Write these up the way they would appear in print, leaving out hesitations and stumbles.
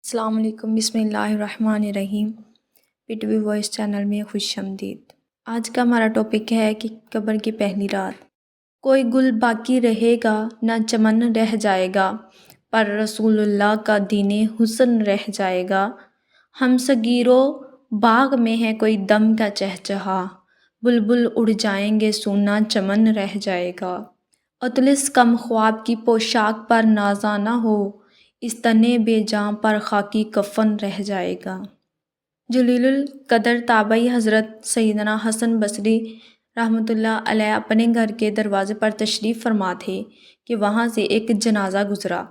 السلام علیکم، بسم اللہ الرحمن الرحیم۔ P T V voice channel میں خوش آمدید۔ آج کا ہمارا ٹاپک ہے کہ قبر کی پہلی رات۔ کوئی گل باقی رہے گا نہ چمن رہ جائے گا، پر رسول اللہ کا دین حسن رہ جائے گا۔ ہم صغیرو باغ میں ہے کوئی دم کا چہچہا، بلبل اڑ جائیں گے سونا چمن رہ جائے گا۔ اطلس کم خواب کی پوشاک پر نازاں نہ ہو، اس تنے بے جاں پر خاکی کفن رہ جائے گا۔ جلیل القدر تابعی حضرت سیدنا حسن بصری رحمۃ اللہ علیہ اپنے گھر کے دروازے پر تشریف فرما تھے کہ وہاں سے ایک جنازہ گزرا۔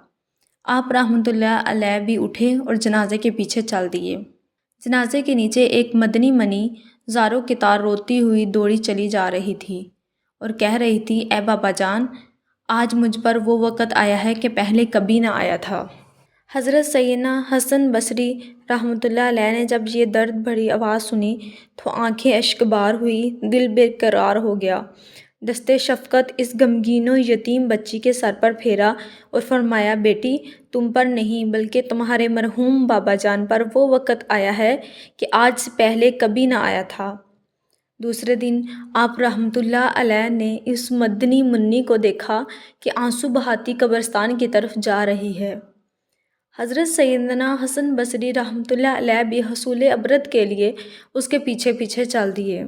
آپ رحمۃ اللہ علیہ بھی اٹھے اور جنازے کے پیچھے چل دیے۔ جنازے کے نیچے ایک مدنی منی زاروں کے تار روتی ہوئی دوڑی چلی جا رہی تھی اور کہہ رہی تھی، اے بابا جان، آج مجھ پر وہ وقت آیا ہے کہ پہلے کبھی نہ آیا تھا۔ حضرت سیدنا حسن بصری رحمۃ اللہ علیہ نے جب یہ درد بھری آواز سنی تو آنکھیں اشک بار ہوئی، دل بے قرار ہو گیا۔ دست شفقت اس غمگین و یتیم بچی کے سر پر پھیرا اور فرمایا، بیٹی، تم پر نہیں بلکہ تمہارے مرحوم بابا جان پر وہ وقت آیا ہے کہ آج سے پہلے کبھی نہ آیا تھا۔ دوسرے دن آپ رحمۃ اللہ علیہ نے اس مدنی منی کو دیکھا کہ آنسو بہاتی قبرستان کی طرف جا رہی ہے۔ حضرت سیدنا حسن بصری رحمۃ اللہ علیہ بھی حصول عبرت کے لیے اس کے پیچھے پیچھے چل دیے۔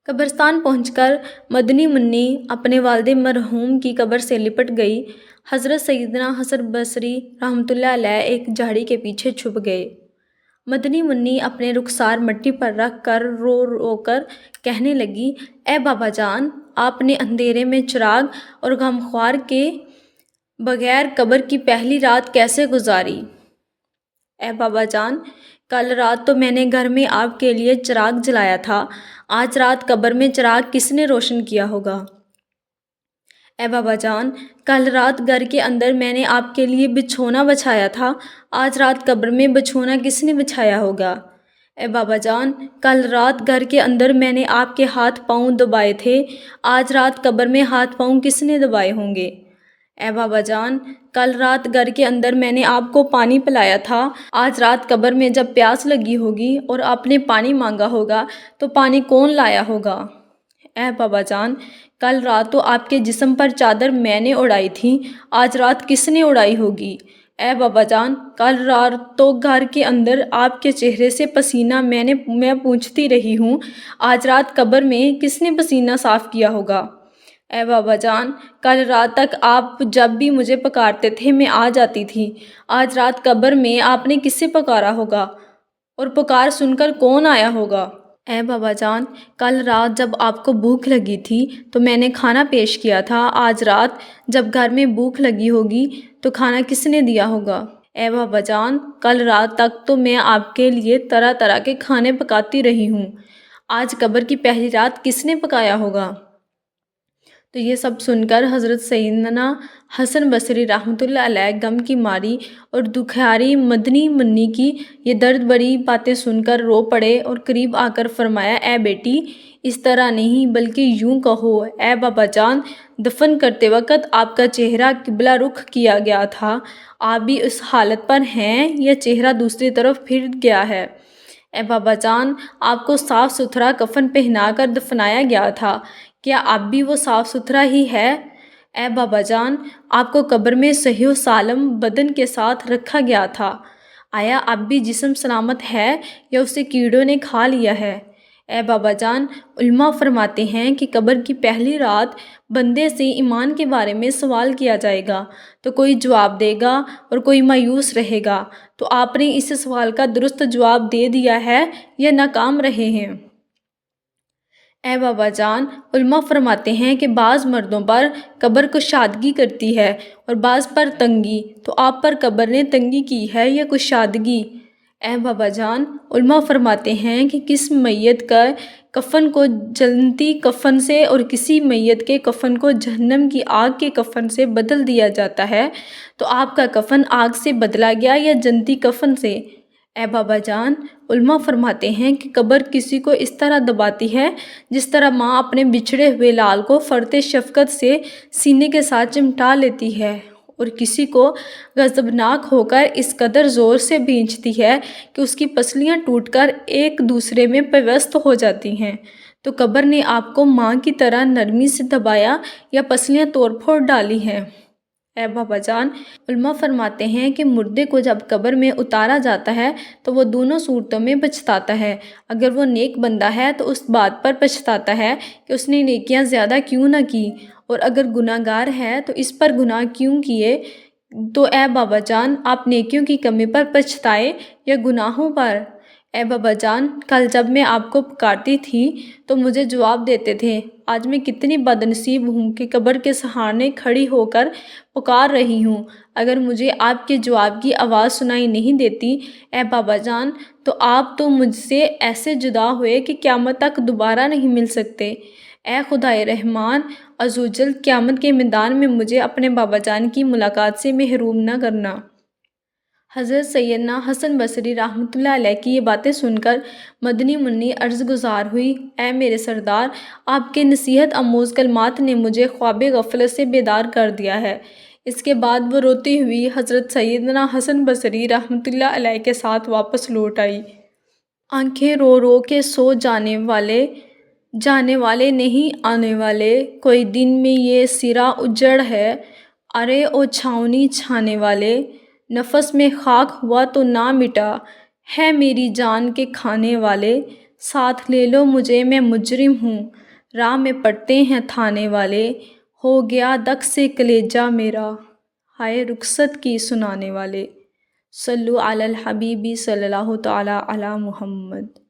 قبرستان پہنچ کر مدنی منی اپنے والد مرحوم کی قبر سے لپٹ گئی۔ حضرت سیدنا حسن بصری رحمۃ اللہ علیہ ایک جھاڑی کے پیچھے چھپ گئے۔ مدنی منی اپنے رخسار مٹی پر رکھ کر رو رو کر کہنے لگی، اے بابا جان، آپ نے اندھیرے میں چراغ اور غمخوار کے بغیر قبر کی پہلی رات کیسے گزاری؟ اے بابا جان، کل رات تو میں نے گھر میں آپ کے لیے چراغ جلایا تھا، آج رات قبر میں چراغ کس نے روشن کیا ہوگا؟ اے بابا جان، کل رات گھر کے اندر میں نے آپ کے لیے بچھونا بچھایا تھا، آج رات قبر میں بچھونا کس نے بچھایا ہوگا؟ اے بابا جان، کل رات گھر کے اندر میں نے آپ کے ہاتھ پاؤں دبائے تھے، آج رات قبر میں ہاتھ پاؤں کس نے دبائے ہوں گے؟ اے بابا جان، کل رات گھر کے اندر میں نے آپ کو پانی پلایا تھا، آج رات قبر میں جب پیاس لگی ہوگی اور آپ نے پانی مانگا ہوگا تو پانی کون لایا ہوگا؟ اے بابا جان، کل رات تو آپ کے جسم پر چادر میں نے اڑائی تھی، آج رات کس نے اڑائی ہوگی؟ اے بابا جان، کل رات تو گھر کے اندر آپ کے چہرے سے پسینہ میں پوچھتی رہی ہوں، آج رات قبر میں کس نے پسینہ صاف کیا ہوگا؟ اے بابا جان، کل رات تک آپ جب بھی مجھے پکارتے تھے میں آ جاتی تھی، آج رات قبر میں آپ نے کس سے پکارا ہوگا اور پکار سن کر کون آیا ہوگا؟ اے بابا جان، کل رات جب آپ کو بھوک لگی تھی تو میں نے کھانا پیش کیا تھا، آج رات جب گھر میں بھوک لگی ہوگی تو کھانا کس نے دیا ہوگا؟ اے بابا جان، کل رات تک تو میں آپ کے لیے طرح طرح کے کھانے پکاتی رہی ہوں، آج قبر کی پہلی رات کس نے پکایا ہوگا؟ تو یہ سب سن کر حضرت سیدنا حسن بصری رحمۃ اللہ علیہ غم کی ماری اور دکھیاری مدنی منی کی یہ درد بری باتیں سن کر رو پڑے اور قریب آ کر فرمایا، اے بیٹی، اس طرح نہیں بلکہ یوں کہو، اے بابا جان، دفن کرتے وقت آپ کا چہرہ قبلہ رخ کیا گیا تھا، آپ بھی اس حالت پر ہیں یا چہرہ دوسری طرف پھر گیا ہے؟ اے بابا جان، آپ کو صاف ستھرا کفن پہنا کر دفنایا گیا تھا، کیا اب بھی وہ صاف ستھرا ہی ہے؟ اے بابا جان، آپ کو قبر میں صحیح و سالم بدن کے ساتھ رکھا گیا تھا، آیا اب بھی جسم سلامت ہے یا اسے کیڑوں نے کھا لیا ہے؟ اے بابا جان، علماء فرماتے ہیں کہ قبر کی پہلی رات بندے سے ایمان کے بارے میں سوال کیا جائے گا تو کوئی جواب دے گا اور کوئی مایوس رہے گا، تو آپ نے اس سوال کا درست جواب دے دیا ہے یا ناکام رہے ہیں؟ اے بابا جان، علماء فرماتے ہیں کہ بعض مردوں پر قبر کشادگی کرتی ہے اور بعض پر تنگی، تو آپ پر قبر نے تنگی کی ہے یا کشادگی؟ اے بابا جان، علماء فرماتے ہیں کہ کس میت کا کفن کو جنتی کفن سے اور کسی میت کے کفن کو جہنم کی آگ کے کفن سے بدل دیا جاتا ہے، تو آپ کا کفن آگ سے بدلا گیا یا جنتی کفن سے؟ اے بابا جان، علماء فرماتے ہیں کہ قبر کسی کو اس طرح دباتی ہے جس طرح ماں اپنے بچھڑے ہوئے لال کو فرط شفقت سے سینے کے ساتھ چمٹا لیتی ہے اور کسی کو غضبناک ہو کر اس قدر زور سے بھینچتی ہے کہ اس کی پسلیاں ٹوٹ کر ایک دوسرے میں پیوست ہو جاتی ہیں، تو قبر نے آپ کو ماں کی طرح نرمی سے دبایا یا پسلیاں توڑ پھوڑ ڈالی ہیں؟ اے بابا جان، علماء فرماتے ہیں کہ مردے کو جب قبر میں اتارا جاتا ہے تو وہ دونوں صورتوں میں پچھتاتا ہے۔ اگر وہ نیک بندہ ہے تو اس بات پر پچھتاتا ہے کہ اس نے نیکیاں زیادہ کیوں نہ کی، اور اگر گناہ گار ہے تو اس پر گناہ کیوں کیے۔ تو اے بابا جان، آپ نیکیوں کی کمی پر پچھتائے یا گناہوں پر؟ اے بابا جان، کل جب میں آپ کو پکارتی تھی تو مجھے جواب دیتے تھے۔ آج میں کتنی بدنصیب ہوں کہ قبر کے سہارے کھڑی ہو کر پکار رہی ہوں۔ اگر مجھے آپ کے جواب کی آواز سنائی نہیں دیتی اے بابا جان، تو آپ تو مجھ سے ایسے جدا ہوئے کہ قیامت تک دوبارہ نہیں مل سکتے۔ اے خدائے رحمان عزوجل، قیامت کے میدان میں مجھے اپنے بابا جان کی ملاقات سے محروم نہ کرنا۔ حضرت سیدنا حسن بصری رحمۃ اللہ علیہ کی یہ باتیں سن کر مدنی منی عرض گزار ہوئی، اے میرے سردار، آپ کے نصیحت آموز کلمات نے مجھے خواب غفلت سے بیدار کر دیا ہے۔ اس کے بعد وہ روتی ہوئی حضرت سیدنا حسن بصری رحمۃ اللہ علیہ کے ساتھ واپس لوٹ آئی۔ آنکھیں رو رو کے سو جانے والے نہیں آنے والے، کوئی دن میں یہ سرا اجڑ ہے، ارے او چھاؤنی چھانے والے، نفس میں خاک ہوا تو نہ مٹا ہے میری جان کے کھانے والے، ساتھ لے لو مجھے میں مجرم ہوں، راہ میں پڑتے ہیں تھانے والے، ہو گیا دک سے کلیجہ میرا، ہائے رخصت کی سنانے والے۔ صلو علی الحبیب صلی اللہ تعالی علی محمد۔